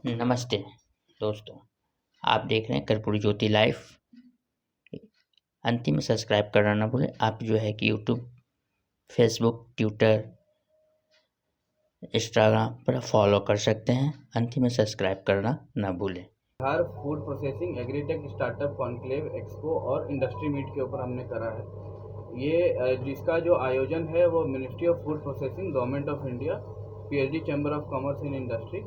नमस्ते दोस्तों, आप देख रहे हैं कर्पूरी ज्योति लाइव। अंतिम में सब्सक्राइब करना ना भूलें। आप जो है कि यूट्यूब, फेसबुक, ट्विटर, इंस्टाग्राम पर फॉलो कर सकते हैं। अंतिम में सब्सक्राइब करना ना भूलें। Bihar food processing agritech startup conclave expo और इंडस्ट्री मीट के ऊपर हमने करा है। ये जिसका जो आयोजन है वो ministry of food processing, government of India, PHD chamber of commerce and industry,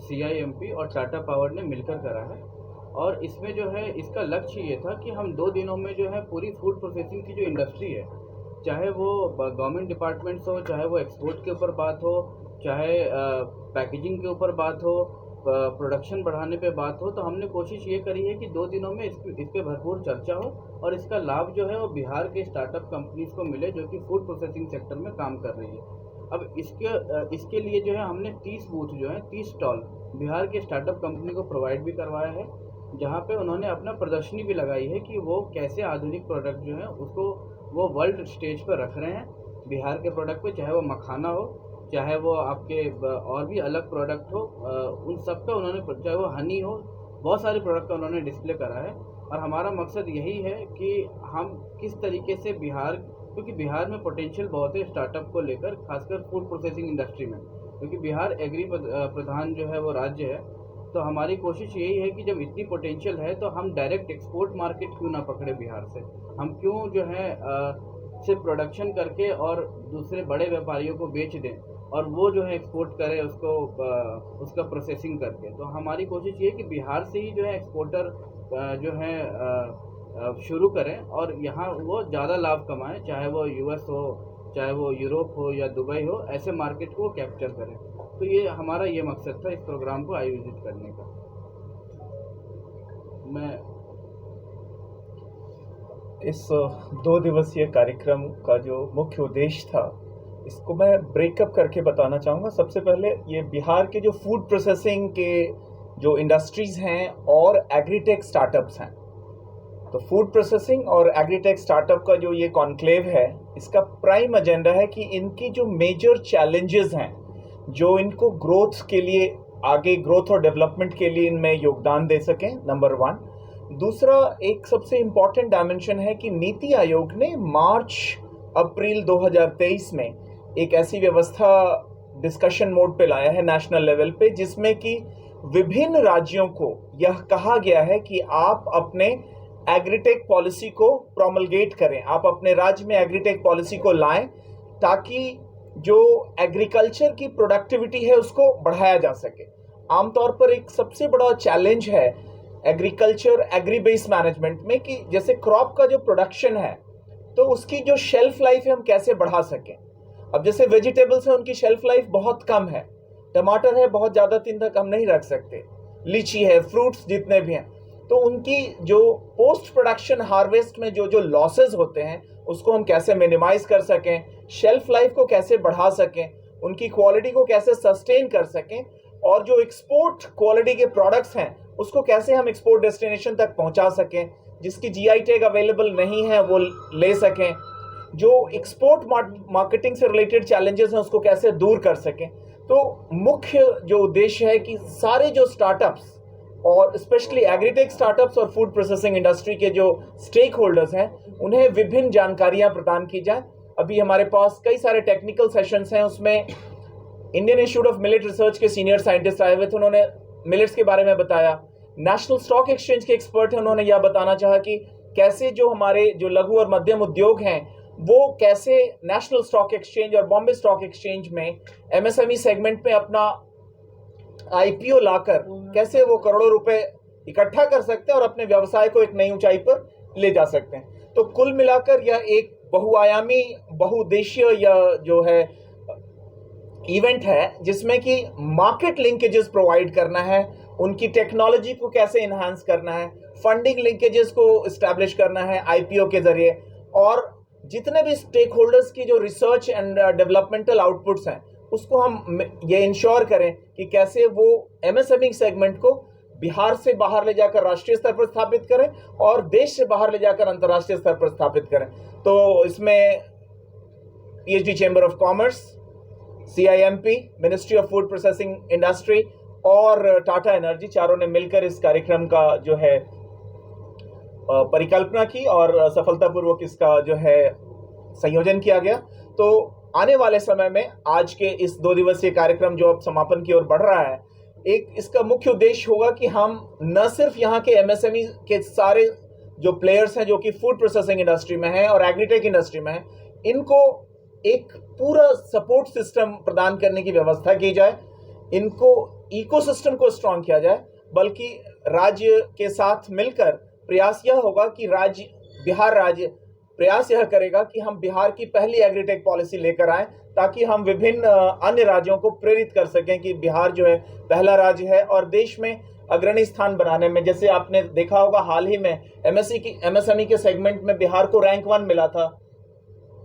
CIMP और टाटा पावर ने मिलकर करा है। और इसमें जो है इसका लक्ष्य ये था कि हम 2 दिनों में जो है पूरी फूड प्रोसेसिंग की जो इंडस्ट्री है, चाहे वो गवर्नमेंट डिपार्टमेंट्स हो, चाहे वो एक्सपोर्ट के ऊपर बात हो, चाहे पैकेजिंग के ऊपर बात हो, प्रोडक्शन बढ़ाने पे बात हो, तो हमने कोशिश ये करी है कि 2 दिनों में इस पे भरपूर चर्चा हो और इसका लाभ जो है वो बिहार के स्टार्टअप कंपनीज़ को मिले जो कि फूड प्रोसेसिंग सेक्टर में काम कर रही है। अब इसके लिए जो है हमने 30 बूथ जो हैं, 30 स्टॉल बिहार के स्टार्टअप कंपनी को प्रोवाइड भी करवाया है, जहाँ पे उन्होंने अपना प्रदर्शनी भी लगाई है कि वो कैसे आधुनिक प्रोडक्ट जो है उसको वो वर्ल्ड स्टेज पर रख रहे हैं बिहार के प्रोडक्ट पे, चाहे वो मखाना हो, चाहे वो आपके और भी अलग प्रोडक्ट हो, उन सब का उन्होंने, चाहे वो हनी हो, बहुत सारे प्रोडक्ट का उन्होंने डिस्प्ले करा है। और हमारा मकसद यही है कि हम किस तरीके से बिहार, क्योंकि बिहार में पोटेंशियल बहुत है स्टार्टअप को लेकर, खासकर फूड प्रोसेसिंग इंडस्ट्री में, क्योंकि बिहार एग्री प्रधान जो है वो राज्य है। तो हमारी कोशिश यही है कि जब इतनी पोटेंशियल है तो हम डायरेक्ट एक्सपोर्ट मार्केट क्यों ना पकड़े बिहार से, हम क्यों जो है सिर्फ प्रोडक्शन करके और दूसरे बड़े व्यापारियों को बेच दें और वो जो है एक्सपोर्ट करे उसको, उसका प्रोसेसिंग करके। तो हमारी कोशिश ये है कि बिहार से ही जो है एक्सपोर्टर जो है शुरू करें और यहाँ वो ज़्यादा लाभ कमाएं, चाहे वो यूएस हो, चाहे वो यूरोप हो या दुबई हो, ऐसे मार्केट को कैप्चर करें। तो ये हमारा ये मकसद था इस प्रोग्राम को आयोजित करने का। मैं इस 2 दिवसीय कार्यक्रम का जो मुख्य उद्देश्य था, इसको मैं ब्रेकअप करके बताना चाहूँगा। सबसे पहले ये बिहार के जो फूड प्रोसेसिंग के जो इंडस्ट्रीज़ हैं और एग्रीटेक स्टार्टअप्स हैं, तो फूड प्रोसेसिंग और एग्रीटेक स्टार्टअप का जो ये कॉन्क्लेव है, इसका प्राइम एजेंडा है कि इनकी जो मेजर चैलेंजेस हैं, जो इनको ग्रोथ के लिए, आगे ग्रोथ और डेवलपमेंट के लिए इनमें योगदान दे सकें, नंबर 1। दूसरा, एक सबसे इम्पॉर्टेंट डायमेंशन है कि नीति आयोग ने मार्च-अप्रैल 2023 में एक ऐसी व्यवस्था डिस्कशन मोड पे लाया है नेशनल लेवल पे, जिसमें कि विभिन्न राज्यों को यह कहा गया है कि आप अपने एग्रीटेक पॉलिसी को प्रोमलगेट करें, आप अपने राज्य में एग्रीटेक पॉलिसी को लाएं, ताकि जो एग्रीकल्चर की प्रोडक्टिविटी है उसको बढ़ाया जा सके। आमतौर पर एक सबसे बड़ा चैलेंज है एग्रीकल्चर एग्री बेस मैनेजमेंट में कि जैसे क्रॉप का जो प्रोडक्शन है तो उसकी जो शेल्फ लाइफ है हम कैसे बढ़ा सकें। अब जैसे वेजिटेबल्स है, उनकी शेल्फ लाइफ बहुत कम है, टमाटर है बहुत ज़्यादा दिन तक हम नहीं रख सकते, लीची है, फ्रूट्स जितने भी हैं, तो उनकी जो पोस्ट प्रोडक्शन हार्वेस्ट में जो जो लॉसेस होते हैं उसको हम कैसे मिनिमाइज कर सकें, शेल्फ लाइफ को कैसे बढ़ा सकें, उनकी क्वालिटी को कैसे सस्टेन कर सकें, और जो एक्सपोर्ट क्वालिटी के प्रोडक्ट्स हैं उसको कैसे हम एक्सपोर्ट डेस्टिनेशन तक पहुंचा सकें, जिसकी जीआई टैग अवेलेबल नहीं है वो ले सकें, जो एक्सपोर्ट मार्केटिंग से रिलेटेड चैलेंजेस हैं उसको कैसे दूर कर सकें। तो मुख्य जो उद्देश्य है कि सारे जो स्टार्टअप्स और स्पेशली एग्रीटेक स्टार्टअप्स और फूड प्रोसेसिंग इंडस्ट्री के जो स्टेक होल्डर्स हैं उन्हें विभिन्न जानकारियां प्रदान की जाए। अभी हमारे पास कई सारे टेक्निकल सेशंस हैं, उसमें Indian institute of millet research के सीनियर साइंटिस्ट आए हुए थे, उन्होंने मिलेट्स के बारे में बताया। नेशनल स्टॉक एक्सचेंज के एक्सपर्ट हैं, उन्होंने यह बताना चाहा कि कैसे जो हमारे जो लघु और मध्यम उद्योग हैं वो कैसे नेशनल स्टॉक एक्सचेंज और बॉम्बे स्टॉक एक्सचेंज में एमएसएमई सेगमेंट में अपना आईपीओ लाकर कैसे वो करोड़ों रुपए इकट्ठा कर सकते हैं और अपने व्यवसाय को एक नई ऊंचाई पर ले जा सकते हैं। तो कुल मिलाकर यह एक बहुआयामी, बहुउद्देशीय यह जो है इवेंट है, जिसमें कि मार्केट लिंकेजेस प्रोवाइड करना है, उनकी टेक्नोलॉजी को कैसे इन्हांस करना है, फंडिंग लिंकेजेस को इस्टेब्लिश करना है आईपीओ के जरिए, और जितने भी स्टेक होल्डर्स की जो रिसर्च एंड डेवलपमेंटल आउटपुट्स हैं उसको हम ये इंश्योर करें कि कैसे वो एमएसएमई सेगमेंट को बिहार से बाहर ले जाकर राष्ट्रीय स्तर पर स्थापित करें और देश से बाहर ले जाकर अंतर्राष्ट्रीय स्तर पर स्थापित करें। तो इसमें PHD chamber of commerce, CIMP, ministry of food processing industry और टाटा एनर्जी, चारों ने मिलकर इस कार्यक्रम का जो है परिकल्पना की और सफलतापूर्वक इसका जो है संयोजन किया गया। तो आने वाले समय में आज के इस 2 दिवसीय कार्यक्रम जो अब समापन की ओर बढ़ रहा है, एक इसका मुख्य उद्देश्य होगा कि हम न सिर्फ यहाँ के एमएसएमई के सारे जो प्लेयर्स हैं जो कि फूड प्रोसेसिंग इंडस्ट्री में हैं और एग्रीटेक इंडस्ट्री में हैं, इनको एक पूरा सपोर्ट सिस्टम प्रदान करने की व्यवस्था की जाए, इनको इकोसिस्टम को स्ट्रांग किया जाए, बल्कि राज्य के साथ मिलकर प्रयास यह होगा कि बिहार राज्य प्रयास यह करेगा कि हम बिहार की पहली एग्रीटेक पॉलिसी लेकर आएं, ताकि हम विभिन्न अन्य राज्यों को प्रेरित कर सकें कि बिहार जो है पहला राज्य है और देश में अग्रणी स्थान बनाने में, जैसे आपने देखा होगा हाल ही में एमएसएमई के सेगमेंट में बिहार को रैंक 1 मिला था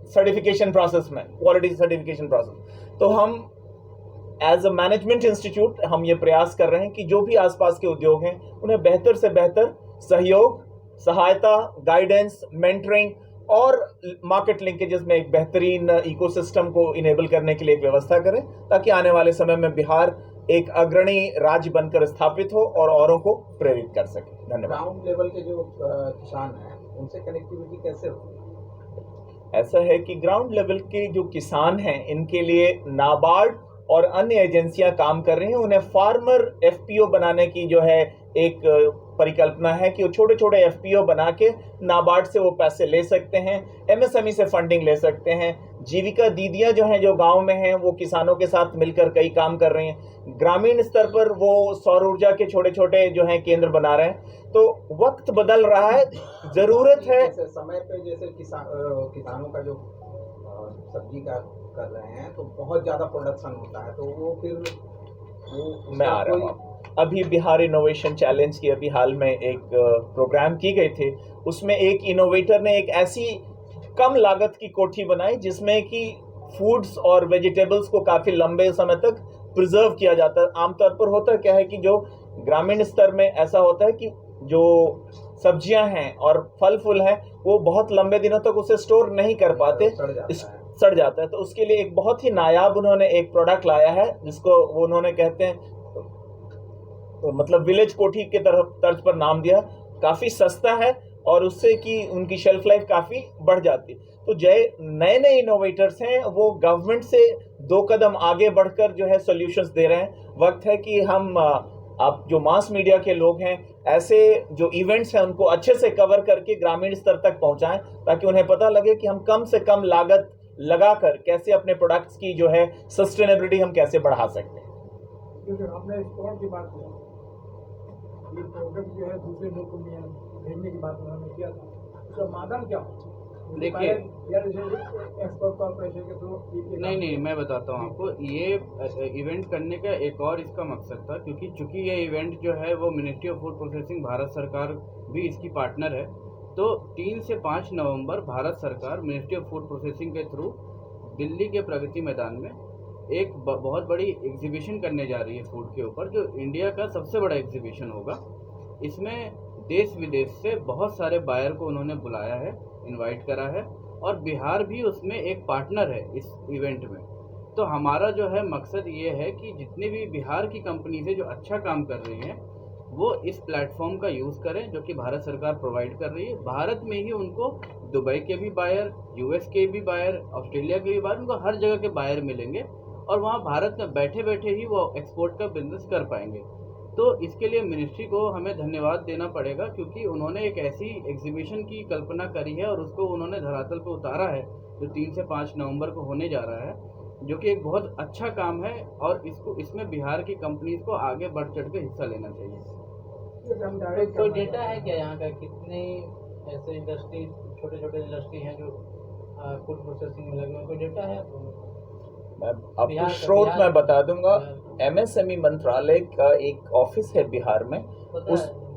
सर्टिफिकेशन प्रोसेस में, क्वालिटी सर्टिफिकेशन प्रोसेस। तो हम एज अ मैनेजमेंट इंस्टीट्यूट हम ये प्रयास कर रहे हैं कि जो भी आसपास के उद्योग हैं उन्हें बेहतर से बेहतर सहयोग, सहायता, गाइडेंस, मेंटरिंग और मार्केट लिंकेजेस में एक बेहतरीन इकोसिस्टम को इनेबल करने के लिए एक व्यवस्था करें, ताकि आने वाले समय में बिहार एक अग्रणी राज्य बनकर स्थापित हो और औरों को प्रेरित कर सके। धन्यवाद। ग्राउंड लेवल के जो किसान हैं उनसे कनेक्टिविटी कैसे होगी? ऐसा है कि ग्राउंड लेवल के जो किसान हैं इनके लिए नाबार्ड और अन्य एजेंसियां काम कर रही हैं। उन्हें फार्मर एफपीओ बनाने की जो है एक परिकल्पना है कि वो छोटे छोटे एफपीओ बना के नाबार्ड से वो पैसे ले सकते हैं, एमएसएमई से फंडिंग ले सकते हैं। जीविका दीदियां जो हैं जो गांव में हैं वो किसानों के साथ मिलकर कई काम कर रही हैं। ग्रामीण स्तर पर वो सौर ऊर्जा के छोटे छोटे जो हैं केंद्र बना रहे हैं। तो वक्त बदल रहा है, जरूरत है। जैसे समय पे जैसे किसानों का जो सब्जी का कर रहे हैं तो बहुत ज़्यादा प्रोडक्शन होता है, तो वो फिर मैं आ रहा हूँ। अभी बिहार इनोवेशन चैलेंज की अभी हाल में एक प्रोग्राम की गई थी, उसमें एक इनोवेटर ने एक ऐसी कम लागत की कोठी बनाई जिसमें कि फूड्स और वेजिटेबल्स को काफ़ी लंबे समय तक प्रिजर्व किया जाता है। आमतौर पर होता क्या है कि जो ग्रामीण स्तर में ऐसा होता है कि जो सब्जियां हैं और फल फूल हैं वो बहुत लंबे दिनों तक उसे स्टोर नहीं कर पाते, सड़ जाता है। तो उसके लिए एक बहुत ही नायाब उन्होंने एक प्रोडक्ट लाया है जिसको वो उन्होंने कहते हैं तो मतलब विलेज कोठी के तरफ तर्ज पर नाम दिया। काफ़ी सस्ता है और उससे कि उनकी शेल्फ लाइफ काफ़ी बढ़ जाती है। तो नए नए इनोवेटर्स हैं वो गवर्नमेंट से 2 कदम आगे बढ़कर जो है सॉल्यूशंस दे रहे हैं। वक्त है कि हम आप जो मास मीडिया के लोग हैं ऐसे जो इवेंट्स हैं उनको अच्छे से कवर करके ग्रामीण स्तर तक पहुंचाएं, ताकि उन्हें पता लगे कि हम कम से कम लागत लगाकर कैसे अपने प्रोडक्ट्स की जो है सस्टेनेबिलिटी हम कैसे बढ़ा सकते हैं। आपने एक्सपोर्ट की बात की, ये प्रोडक्ट जो है दूसरे मुल्क में भेजने की बात उन्होंने किया था, उसका समाधान क्या हो? देखिए एक्सपोर्ट कॉर्पोरेशन के थ्रू नहीं मैं बताता हूँ आपको। ये इवेंट करने का एक और इसका मकसद था, क्योंकि चूंकि ये इवेंट जो है वो ministry of food processing, Bharat सरकार भी इसकी पार्टनर है। तो 3 से 5 नवंबर भारत सरकार मिनिस्ट्री ऑफ फूड प्रोसेसिंग के थ्रू दिल्ली के प्रगति मैदान में एक बहुत बड़ी एग्जीबिशन करने जा रही है फूड के ऊपर, जो इंडिया का सबसे बड़ा एग्जीबिशन होगा। इसमें देश विदेश से बहुत सारे बायर को उन्होंने बुलाया है, इनवाइट करा है, और बिहार भी उसमें एक पार्टनर है इस इवेंट में। तो हमारा जो है मकसद ये है कि जितनी भी बिहार की कंपनी से जो अच्छा काम कर रही हैं वो इस प्लेटफॉर्म का यूज़ करें जो कि भारत सरकार प्रोवाइड कर रही है। भारत में ही उनको दुबई के भी बायर, यूएस के भी बायर, ऑस्ट्रेलिया के भी बायर, उनको हर जगह के बायर मिलेंगे और वहाँ भारत में बैठे बैठे ही वो एक्सपोर्ट का बिजनेस कर पाएंगे। तो इसके लिए मिनिस्ट्री को हमें धन्यवाद देना पड़ेगा, क्योंकि उन्होंने एक ऐसी एग्जीबिशन की कल्पना करी है और उसको उन्होंने धरातल पर उतारा है जो 3 से 5 नवंबर को होने जा रहा है, जो कि एक बहुत अच्छा काम है और इसमें बिहार की कंपनीज को आगे बढ़ चढ़ के हिस्सा लेना चाहिए। कोई डेटा है क्या यहाँ का, कितने ऐसे इंडस्ट्री, छोटे छोटे इंडस्ट्री हैं जो फूड प्रोसेसिंग में लगे हुए, कोई डेटा है? आपको स्रोत मैं बता दूंगा। एमएसएमई मंत्रालय का एक ऑफिस है बिहार में,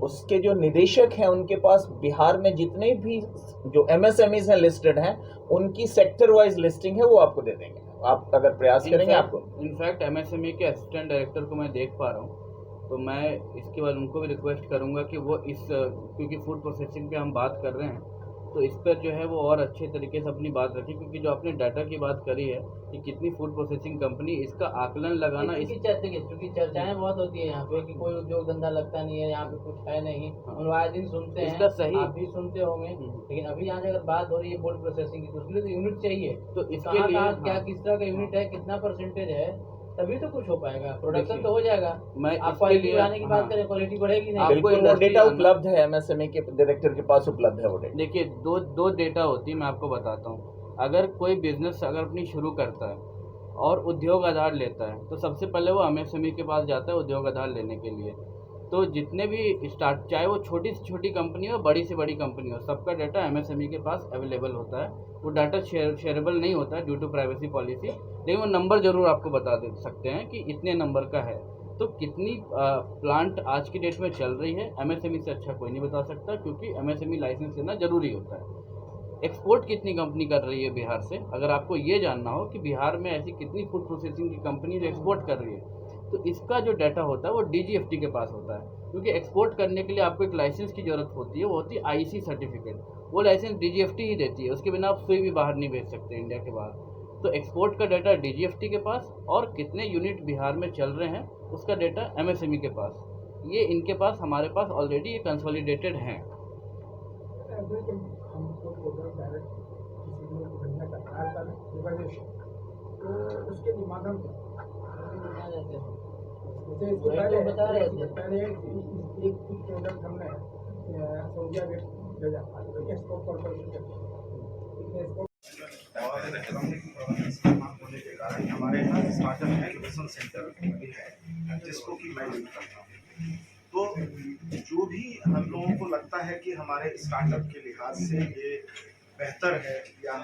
उसके जो निदेशक हैं उनके पास बिहार में जितने भी जो एमएसएमईज हैं लिस्टेड हैं उनकी सेक्टर वाइज लिस्टिंग है, वो आपको दे देंगे। आप अगर प्रयास करेंगे आपको। इनफैक्ट एमएसएमई के असिस्टेंट डायरेक्टर को मैं देख पा रहा हूँ, तो मैं इसके बाद उनको भी रिक्वेस्ट करूँगा कि वो क्योंकि फूड प्रोसेसिंग पे हम बात कर रहे हैं, तो इस पर जो है वो और अच्छे तरीके से अपनी बात रखें, क्योंकि जो आपने डाटा की बात करी है कि कितनी फूड प्रोसेसिंग कंपनी, इसका आकलन लगाना इस क्योंकि चर्चाएं बहुत होती है यहाँ पे कि कोई उद्योग धंधा लगता नहीं है, यहाँ पे कुछ है नहीं, हम आए दिन सुनते हैं, इसका सही- आप भी सुनते होंगे। लेकिन अभी यहाँ से अगर बात हो रही है फूड प्रोसेसिंग की, तो उसके लिए तो यूनिट चाहिए। तो इसके कहाँ लिए कहाँ क्या हाँ। किस तरह का यूनिट है, कितना परसेंटेज है, तभी तो कुछ हो पाएगा, प्रोडक्शन तो हो जाएगा। मैं आप इसके क्वालिटी लिए बढ़ाने की बात हाँ। करें, क्वालिटी बढ़ेगी नहीं। आपको बिल्कुल वो इंडस्ट्री डेटा आना- उपलब्ध है, एमएसएमई के डायरेक्टर के पास उपलब्ध है वो डेटा। देखिए, दो डेटा होती है, मैं आपको बताता हूँ। अगर कोई बिजनेस अगर अपनी शुरू करता है और उद्योग आधार लेता है, तो सबसे पहले वो एमएसएमई के पास जाता है उद्योग आधार लेने के लिए। तो जितने भी स्टार्ट, चाहे वो छोटी से छोटी कंपनी हो, बड़ी से बड़ी कंपनी हो, सबका डाटा एमएसएमई के पास अवेलेबल होता है। वो डाटा शेयरेबल नहीं होता है ड्यू टू प्राइवेसी पॉलिसी, लेकिन वो नंबर ज़रूर आपको बता दे सकते हैं कि इतने नंबर का है। तो कितनी प्लांट आज की डेट में चल रही है, एमएसएमई से अच्छा कोई नहीं बता सकता, क्योंकि एमएसएमई लाइसेंस लेना ज़रूरी होता है। एक्सपोर्ट कितनी कंपनी कर रही है बिहार से, अगर आपको ये जानना हो कि बिहार में ऐसी कितनी फूड प्रोसेसिंग की कंपनी जो एक्सपोर्ट कर रही है, तो इसका जो डाटा होता है वो डीजीएफटी के पास होता है। क्योंकि एक्सपोर्ट करने के लिए आपको एक लाइसेंस की ज़रूरत होती है, वो होती है आईसी सर्टिफिकेट। वो लाइसेंस डीजीएफटी ही देती है, उसके बिना आप सुई भी बाहर नहीं भेज सकते इंडिया के बाहर। तो एक्सपोर्ट का डाटा डीजीएफटी के पास, और कितने यूनिट बिहार में चल रहे हैं उसका डाटा एमएसएमई के पास। ये इनके पास, हमारे पास ऑलरेडी ये कंसोलिडेटेड हैं। हमको प्रोडक्ट डायरेक्ट किसी को भेजना चाहता है रिकमेंडेशन, तो उसके लिए माध्यम क्या? जैसे इसके वही तो पहले बता रहे थे। पहले एक कुछ प्रोडक्ट हमने सऊदिया में भेजा था, तो एक्सपोर्ट कॉर्पोरेशन और इस्तेमाल होने के कारण हमारे यहाँ स्टार्टअप एजुकेशन सेंटर भी है, जिसको कि मैं लीड करता हूँ। तो जो भी हम लोगों को लगता है कि हमारे स्टार्टअप के लिहाज से ये बेहतर है, या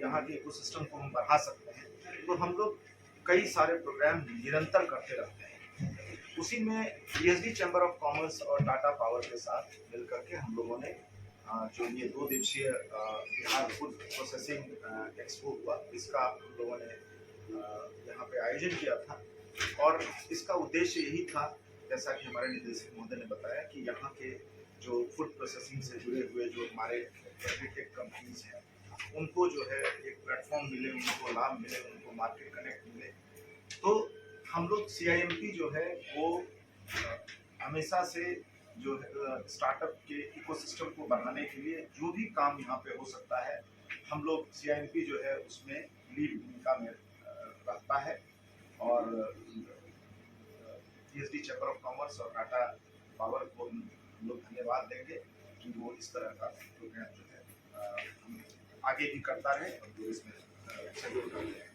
यहाँ के इकोसिस्टम को हम बढ़ा सकते हैं, तो हम लोग कई सारे प्रोग्राम निरंतर करते रहते हैं। उसी में पीएचडी चैम्बर ऑफ कॉमर्स और टाटा पावर के साथ मिलकर के हम लोगों ने जो ये 2 दिवसीय बिहार फूड प्रोसेसिंग एक्सपो हुआ, इसका हम लोगों ने यहाँ पे आयोजन किया था। और इसका उद्देश्य यही था, जैसा कि हमारे निदेशक महोदय ने बताया, कि यहाँ के जो फूड प्रोसेसिंग से जुड़े हुए जो हमारे एग्रीटेक कंपनीज हैं, उनको जो है एक प्लेटफॉर्म मिले, उनको लाभ मिले, उनको मार्केट कनेक्ट मिले। तो हम लोग CIMP जो है वो हमेशा से जो है स्टार्टअप के इकोसिस्टम को बढ़ाने के लिए जो भी काम यहाँ पे हो सकता है, हम लोग CIMP जो है उसमें लीड भूमिका में रहता है। और पीएचडी चैम्बर ऑफ कॉमर्स और टाटा पावर को हम लोग धन्यवाद देंगे कि वो इस तरह का प्रोग्राम जो है हम आगे भी करता रहे और जो इसमें सहयोग करते हैं।